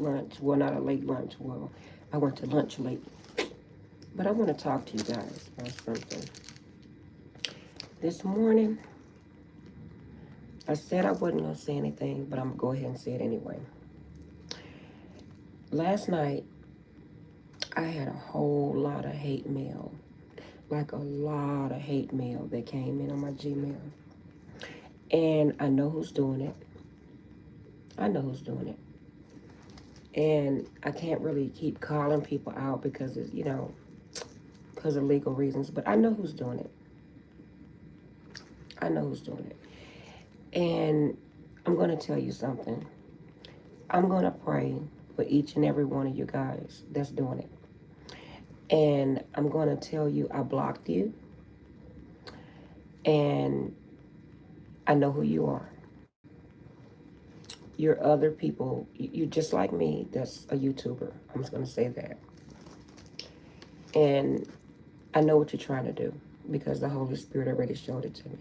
lunch. Well, not a late lunch. Well, I went to lunch late. But I want to talk to you guys about something. This morning, I said I wasn't going to say anything, but I'm going to go ahead and say it anyway. Last night, I had a whole lot of hate mail. Like a lot of hate mail that came in on my Gmail. And I know who's doing it. I know who's doing it. And I can't really keep calling people out because it's, because of legal reasons. But I know who's doing it. I know who's doing it. And I'm going to tell you something. I'm going to pray for each and every one of you guys that's doing it. And I'm going to tell you I blocked you. And I know who you are. You're other people. You're just like me that's a YouTuber. I'm just going to say that. And I know what you're trying to do because the Holy Spirit already showed it to me.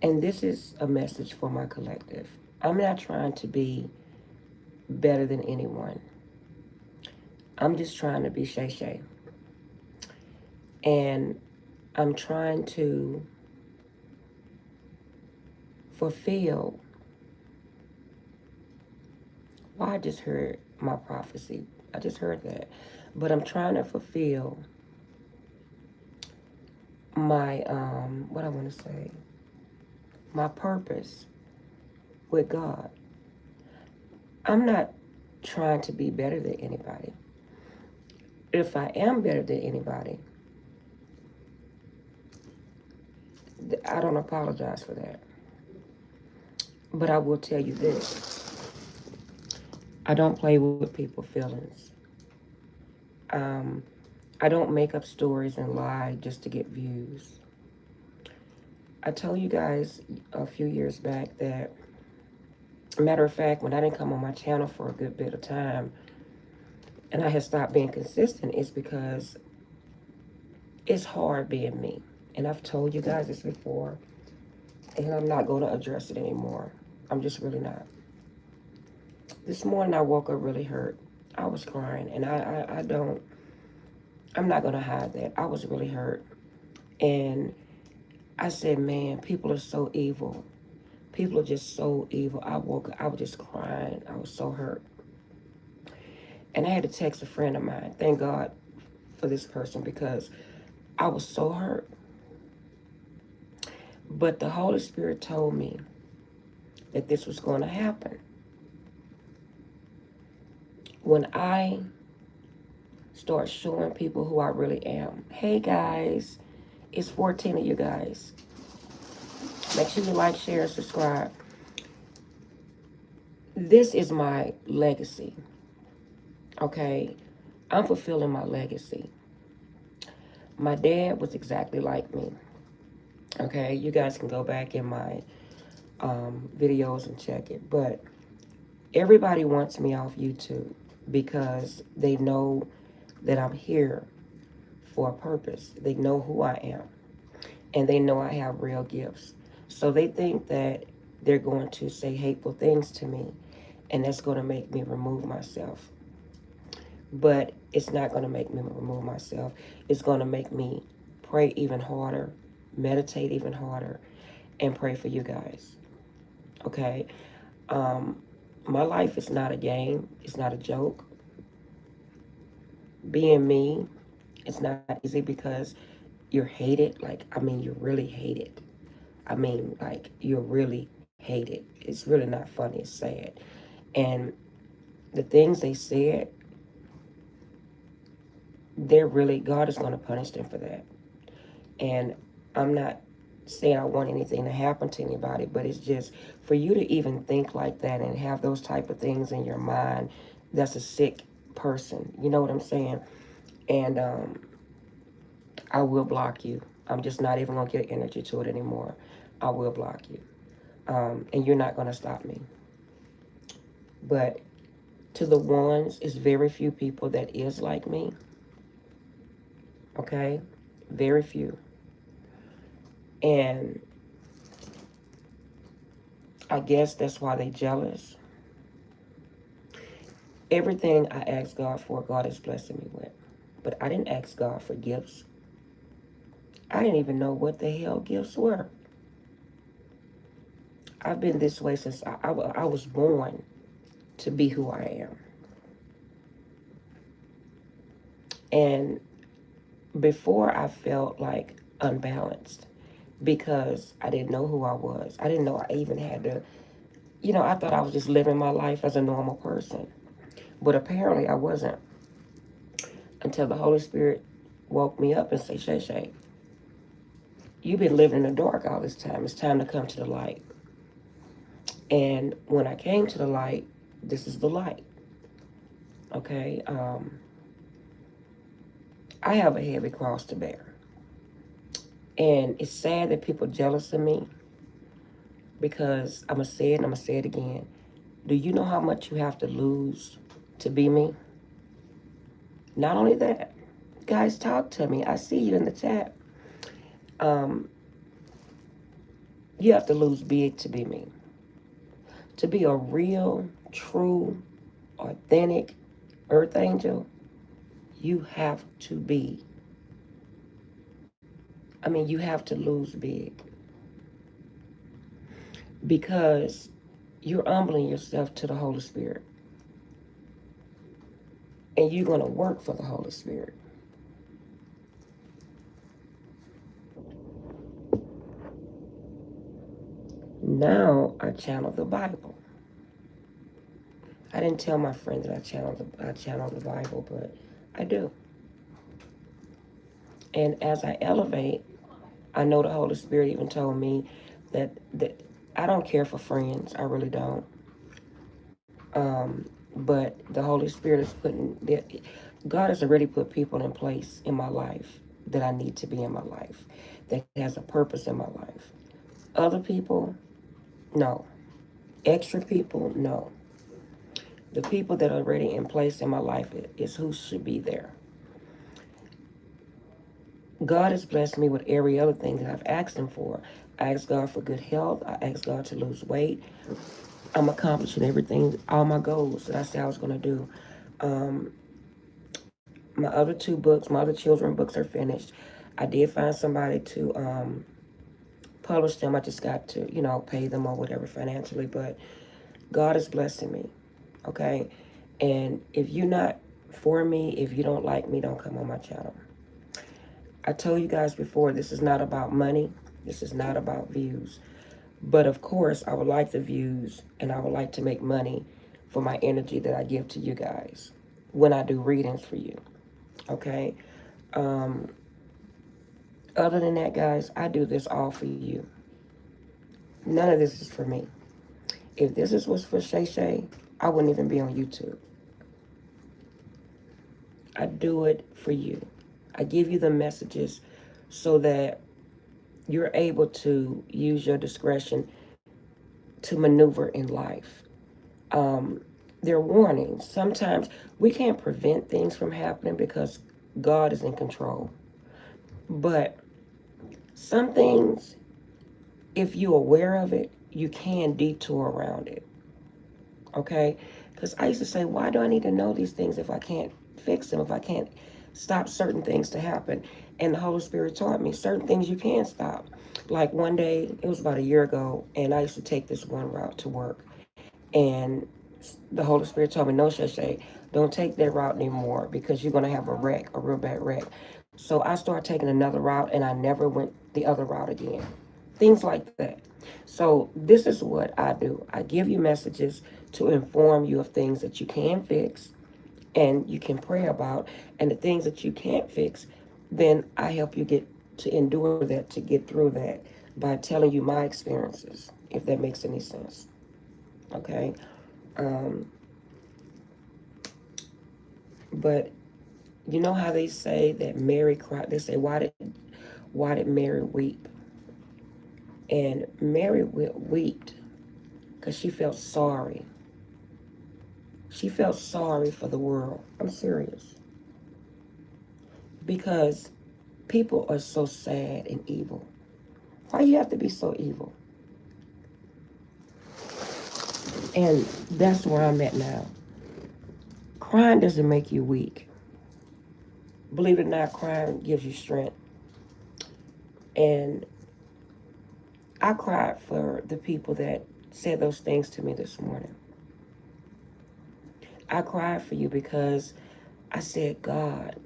And this is a message for my collective. I'm not trying to be better than anyone. I'm just trying to be Shay Shay. And I'm trying to fulfill. Well, I just heard my prophecy. I just heard that. But I'm trying to fulfill my, what I want to say, my purpose with God. I'm not trying to be better than anybody. If I am better than anybody, I don't apologize for that. But I will tell you this. I don't play with people's feelings. I don't make up stories and lie just to get views. I told you guys a few years back that, matter of fact, when I didn't come on my channel for a good bit of time, and I had stopped being consistent, it's because it's hard being me. And I've told you guys this before, and I'm not going to address it anymore. I'm just really not. This morning I woke up really hurt. I was crying, and I'm not going to hide that. I was really hurt. And I said, man, people are so evil. People are just so evil. I woke up, I was just crying. I was so hurt. And I had to text a friend of mine. Thank God for this person because I was so hurt. But the Holy Spirit told me that this was going to happen. When I start showing people who I really am. Hey guys, it's 14 of you guys. Make sure you like, share, and subscribe. This is my legacy. Okay? I'm fulfilling my legacy. My dad was exactly like me. Okay? You guys can go back in my videos and check it. But everybody wants me off YouTube because they know that I'm here for a purpose. They know who I am. And they know I have real gifts. So they think that they're going to say hateful things to me, and that's going to make me remove myself. But it's not going to make me remove myself. It's going to make me pray even harder, meditate even harder, and pray for you guys. Okay? My life is not a game. It's not a joke. Being me, it's not easy because you're hated. Like, I mean, you're really hated. I mean, like, you're really hated. It's really not funny. It's sad. And the things they said, they're really, God is going to punish them for that. And I'm not saying I want anything to happen to anybody, but it's just for you to even think like that and have those type of things in your mind, that's a sick person. You know what I'm saying? And I will block you. I'm just not even going to give energy to it anymore. I will block you. And you're not going to stop me. But to the ones, it's very few people that is like me. Okay? Very few. And I guess that's why they jealous. Everything I ask God for, God is blessing me with. But I didn't ask God for gifts. I didn't even know what the hell gifts were. I've been this way since I was born to be who I am. And before I felt like unbalanced because I didn't know who I was. I didn't know I even had to, I thought I was just living my life as a normal person. But apparently I wasn't until the Holy Spirit woke me up and said, Shay Shay, you've been living in the dark all this time. It's time to come to the light. And when I came to the light, this is the light. Okay? I have a heavy cross to bear. And it's sad that people are jealous of me because I'm going to say it and I'm going to say it again. Do you know how much you have to lose to be me? Not only that, guys, talk to me. I see you in the chat. You have to lose big to be me. To be a real, true, authentic earth angel, you have to be. You have to lose big. Because you're humbling yourself to the Holy Spirit. And you're going to work for the Holy Spirit. Now I channel the Bible. I didn't tell my friend that I channel the Bible, but I do. And as I elevate, I know the Holy Spirit even told me that I don't care for friends. I really don't. But the Holy Spirit is God has already put people in place in my life that I need to be in my life, that has a purpose in my life. Other people, no. Extra people, no. The people that are already in place in my life is who should be there. God has blessed me with every other thing that I've asked Him for. I asked God for good health. I asked God to lose weight. I'm accomplishing everything, all my goals that I said I was going to do. My other two books, my other children books are finished. I did find somebody to publish them. I just got to, pay them or whatever financially. But God is blessing me, okay? And if you're not for me, if you don't like me, don't come on my channel. I told you guys before, this is not about money. This is not about views. But of course, I would like the views and I would like to make money for my energy that I give to you guys when I do readings for you. Okay? Other than that, guys, I do this all for you. None of this is for me. If this was for Shay Shay, I wouldn't even be on YouTube. I do it for you. I give you the messages so that you're able to use your discretion to maneuver in life. There are warnings. Sometimes we can't prevent things from happening because God is in control. But some things, if you're aware of it, you can detour around it. Okay? Because I used to say, why do I need to know these things if I can't fix them, if I can't stop certain things to happen? And the Holy Spirit taught me certain things you can stop. Like one day, it was about a year ago, and I used to take this one route to work. And the Holy Spirit told me, no, Shay Shay, don't take that route anymore because you're going to have a wreck, a real bad wreck. So I started taking another route, and I never went the other route again. Things like that. So this is what I do. I give you messages to inform you of things that you can fix and you can pray about. And the things that you can't fix, then I help you get to endure that, to get through that by telling you my experiences, if that makes any sense. Okay? But you know how they say that Mary cried? They say, why did Mary weep? And Mary wept because she felt sorry. She felt sorry for the world. I'm serious. Because people are so sad and evil. Why you have to be so evil? And that's where I'm at now. Crying doesn't make you weak. Believe it or not, crying gives you strength. And I cried for the people that said those things to me this morning. I cried for you because I said, God,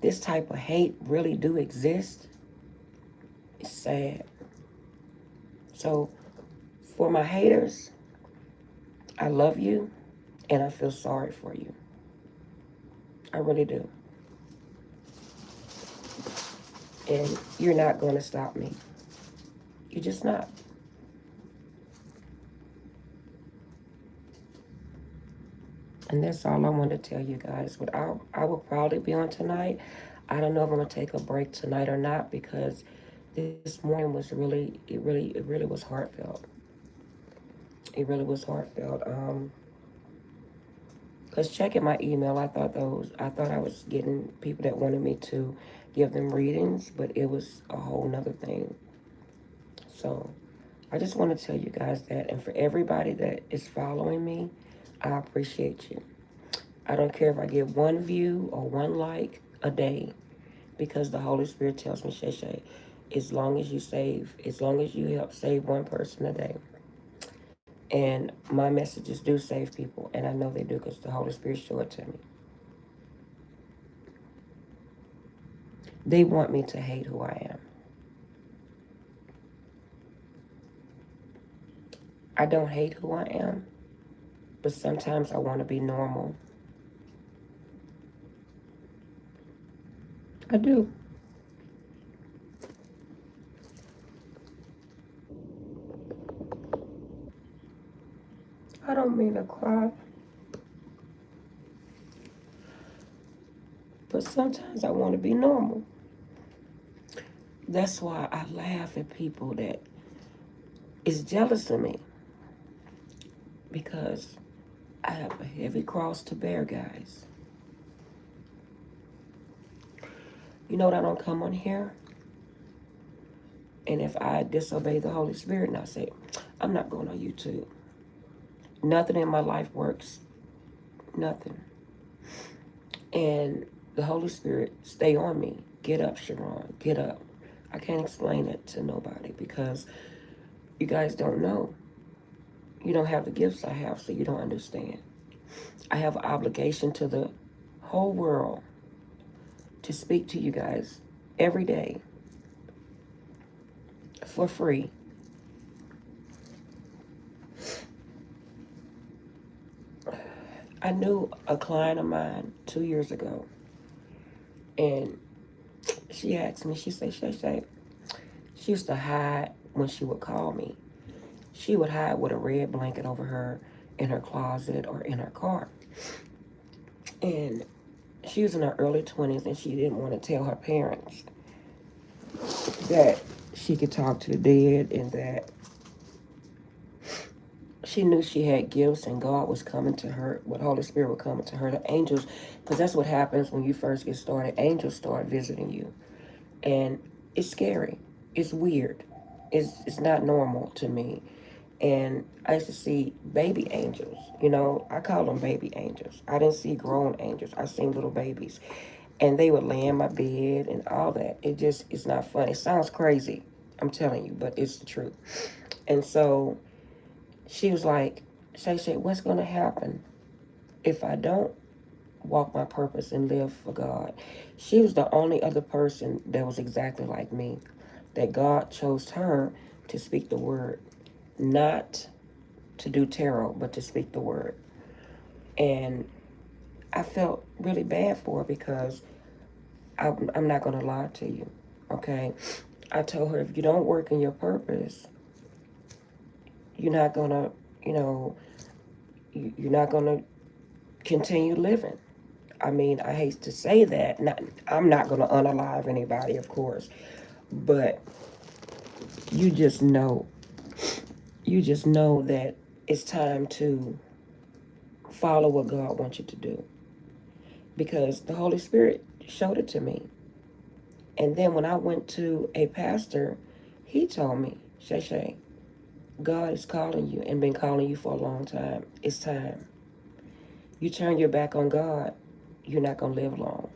this type of hate really do exist. It's sad. So for my haters, I love you and I feel sorry for you. I really do. And you're not going to stop me. You're just not. And that's all I want to tell you guys. But I will probably be on tonight. I don't know if I'm going to take a break tonight or not because this morning was really was heartfelt. It really was heartfelt. Cause checking my email, I thought I was getting people that wanted me to give them readings, but it was a whole nother thing. So I just want to tell you guys that, and for everybody that is following me, I appreciate you. I don't care if I get one view or one like a day, because the Holy Spirit tells me, Shay Shay, as long as you help save one person a day, and my messages do save people, and I know they do because the Holy Spirit showed it to me. They want me to hate who I am. I don't hate who I am, but sometimes I want to be normal. I do. I don't mean to cry, but sometimes I want to be normal. That's why I laugh at people that is jealous of me, because I have a heavy cross to bear, guys. You know that I don't come on here, and if I disobey the Holy Spirit and I say, I'm not going on YouTube. Nothing in my life works. Nothing. And the Holy Spirit stay on me. Get up, Sharon. Get up. I can't explain it to nobody because you guys don't know. You don't have the gifts I have, so you don't understand. I have an obligation to the whole world to speak to you guys every day for free. I knew a client of mine 2 years ago, and she asked me, she said, Shay Shay, she used to hide when she would call me. She would hide with a red blanket over her in her closet or in her car. And she was in her early 20s, and she didn't want to tell her parents that she could talk to the dead and that she knew she had gifts and God was coming to her, what Holy Spirit was coming to her, the angels, because that's what happens when you first get started. Angels start visiting you. And it's scary. It's weird. It's not normal to me. And I used to see baby angels. You know, I call them baby angels. I didn't see grown angels. I seen little babies. And they would lay in my bed and all that. It's not funny. It sounds crazy. I'm telling you, but it's the truth. And so she was like, Shay Shay, what's going to happen if I don't walk my purpose and live for God? She was the only other person that was exactly like me, that God chose her to speak the word, not to do tarot, but to speak the word. And I felt really bad for her because I'm not going to lie to you, okay? I told her, if you don't work in your purpose, you're not going to, you know, you're not going to continue living. I mean, I hate to say that. I'm not going to unalive anybody, of course. But you just know, that it's time to follow what God wants you to do. Because the Holy Spirit showed it to me. And then when I went to a pastor, he told me, Shay Shay, God is calling you and been calling you for a long time. It's time. You turn your back on God, you're not going to live long.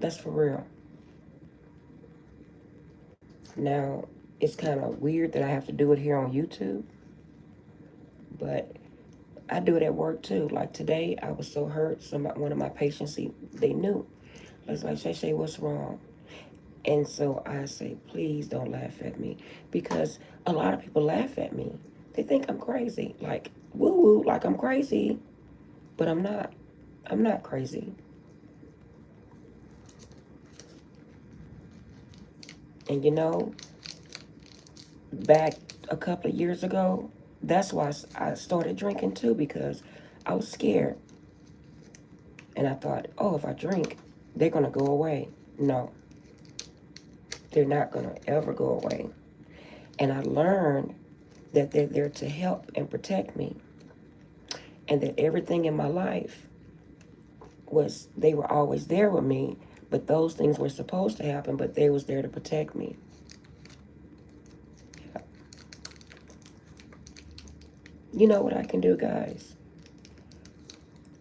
That's for real. Now, it's kind of weird that I have to do it here on YouTube, but I do it at work too. Like today, I was so hurt. One of my patients, they knew. I was like, Shay, what's wrong? And so I say, please don't laugh at me. Because a lot of people laugh at me. They think I'm crazy. Like, woo woo, like I'm crazy. But I'm not. I'm not crazy. And you know, back a couple of years ago, that's why I started drinking too, because I was scared. And I thought, oh, if I drink, they're going to go away. No, they're not going to ever go away. And I learned that they're there to help and protect me. And that everything in my life they were always there with me, but those things were supposed to happen, but they was there to protect me. Yeah. You know what I can do, guys?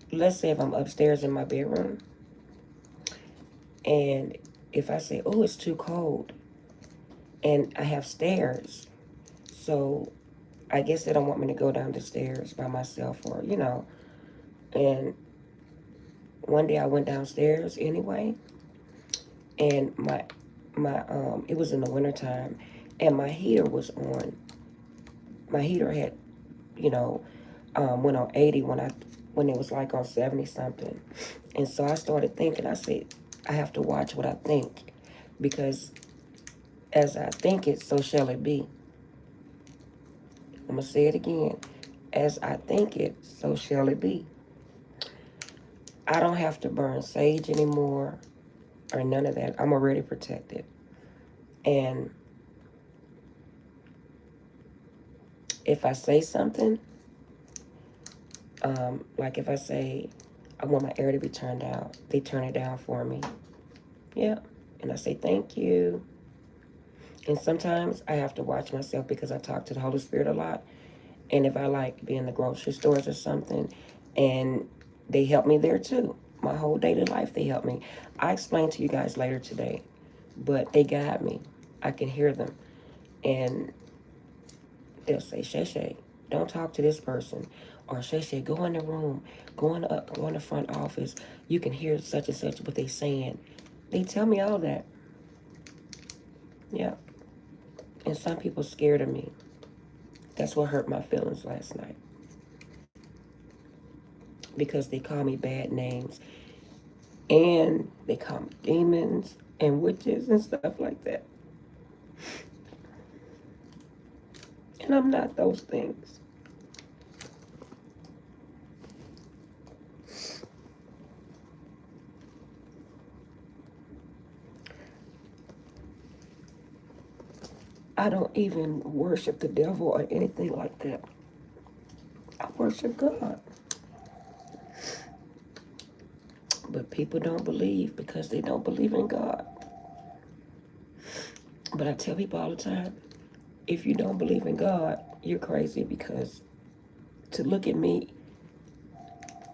Let's say if I'm upstairs in my bedroom, and if I say, oh, it's too cold, and I have stairs, so I guess they don't want me to go down the stairs by myself, or, and one day I went downstairs anyway, and it was in the wintertime, and my heater was on. My heater had, went on 80 when it was like on 70 something. And so I started thinking, I said, I have to watch what I think, because as I think it, so shall it be. I'm going to say it again. As I think it, so shall it be. I don't have to burn sage anymore or none of that. I'm already protected. And if I say something, like if I say, I want my air to be turned down, they turn it down for me. Yeah. And I say, thank you. And sometimes I have to watch myself because I talk to the Holy Spirit a lot. And if I like be in the grocery stores or something, and they help me there too. My whole daily life, they help me. I explain to you guys later today, but they guide me. I can hear them. And they'll say, Shay, don't talk to this person. Or Shay, go in the room, go in the front office. You can hear such and such what they saying. They tell me all that. Yeah. And some people scared of me. That's what hurt my feelings last night. Because they call me bad names. And they call me demons and witches and stuff like that. And I'm not those things. I don't even worship the devil or anything like that. I worship God. But people don't believe because they don't believe in God. But I tell people all the time, if you don't believe in God, you're crazy, because to look at me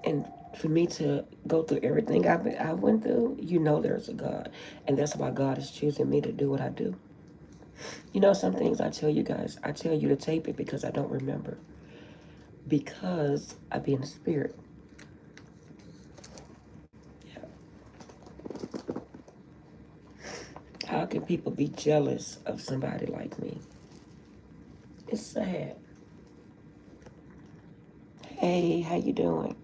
and for me to go through everything I went through, there's a God. And that's why God is choosing me to do what I do. Some things I tell you guys, I tell you to tape it because I don't remember. Because I be in the spirit. Yeah. How can people be jealous of somebody like me? It's sad. Hey, how you doing?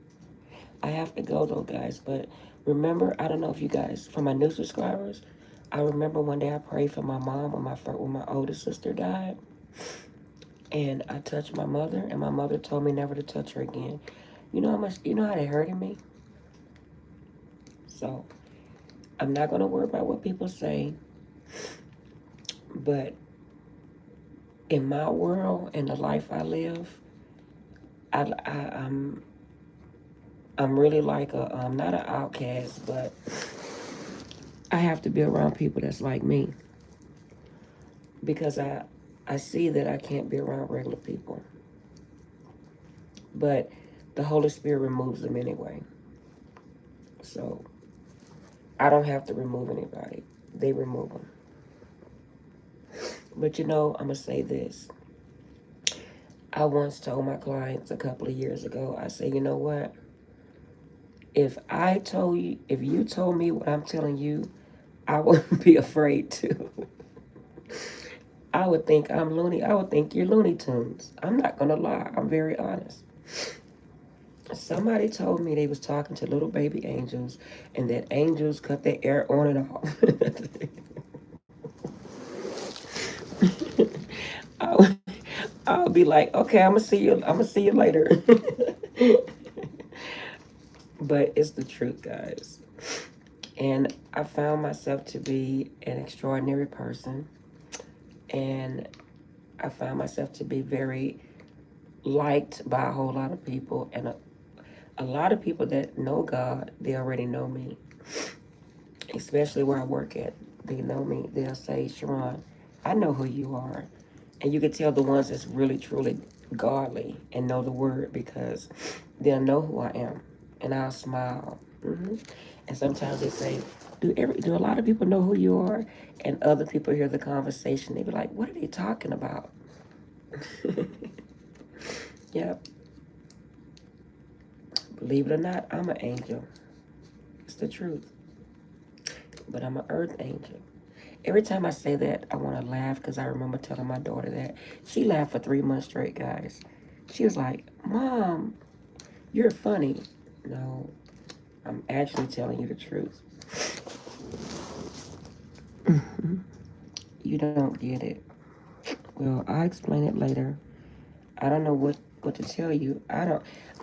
I have to go though, guys. But remember, I don't know if you guys, for my new subscribers, I remember one day I prayed for my mom when my oldest sister died. And I touched my mother, and my mother told me never to touch her again. You know how they hurted me? So, I'm not going to worry about what people say. But in my world, in the life I live, I'm really like not an outcast, but I have to be around people that's like me. Because I see that I can't be around regular people. But the Holy Spirit removes them anyway. So I don't have to remove anybody. They remove them. But I'm going to say this. I once told my clients a couple of years ago, I say, you know what? If you told me what I'm telling you, I wouldn't be afraid to. I would think I'm loony. I would think you're Looney Tunes. I'm not going to lie. I'm very honest. Somebody told me they was talking to little baby angels and that angels cut their air on and off. I'll, I'll be like, okay, I'm gonna see you later. But it's the truth, guys. And I found myself to be an extraordinary person. And I found myself to be very liked by a whole lot of people. And a lot of people that know God, they already know me. Especially where I work at. They know me. They'll say, Sharon, I know who you are. And you can tell the ones that's really, truly godly and know the word because they'll know who I am. And I'll smile. And sometimes they say, do a lot of people know who you are? And other people hear the conversation. They be like, what are they talking about? Yep. Believe it or not, I'm an angel. It's the truth. But I'm an earth angel. Every time I say that, I want to laugh because I remember telling my daughter that. She laughed for 3 months straight, guys. She was like, Mom, you're funny. No, I'm actually telling you the truth. You don't get it. Well, I'll explain it later. I don't know what to tell you. I'm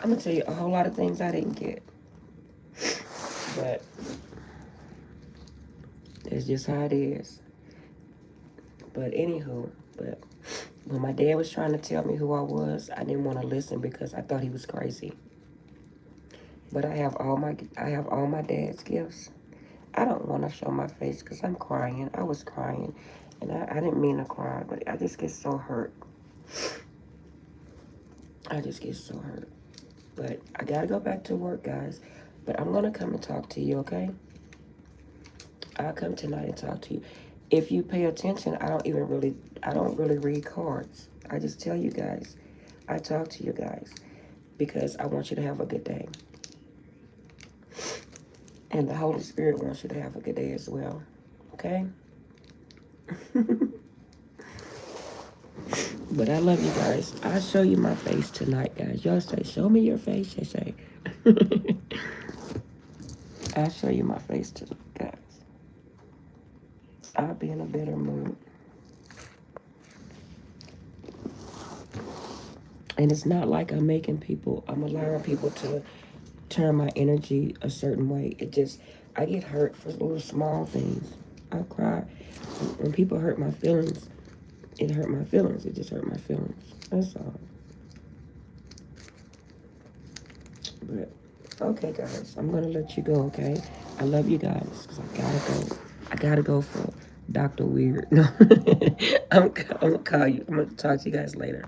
going to tell you a whole lot of things I didn't get. But it's just how it is. But anywho, when my dad was trying to tell me who I was, I didn't want to listen because I thought he was crazy. But I have all my dad's gifts. I don't want to show my face because I'm crying. I was crying, and I didn't mean to cry, but I just get so hurt. I just get so hurt. But I gotta go back to work, guys. But I'm gonna come and talk to you, okay? I'll come tonight and talk to you. If you pay attention, I don't really read cards. I just tell you guys. I talk to you guys because I want you to have a good day. And the Holy Spirit wants you to have a good day as well. Okay? But I love you guys. I'll show you my face tonight, guys. Y'all say, show me your face, they say. I'll show you my face tonight, guys. I'll be in a better mood. And it's not like I'm allowing people to turn my energy a certain way. I get hurt for little small things. I cry. When people hurt my feelings, it hurt my feelings. It just hurt my feelings. That's all. But, okay, guys. I'm going to let you go, okay? I love you guys because I got to go. I got to go for Dr. Weird. No, I'm going to call you. I'm going to talk to you guys later.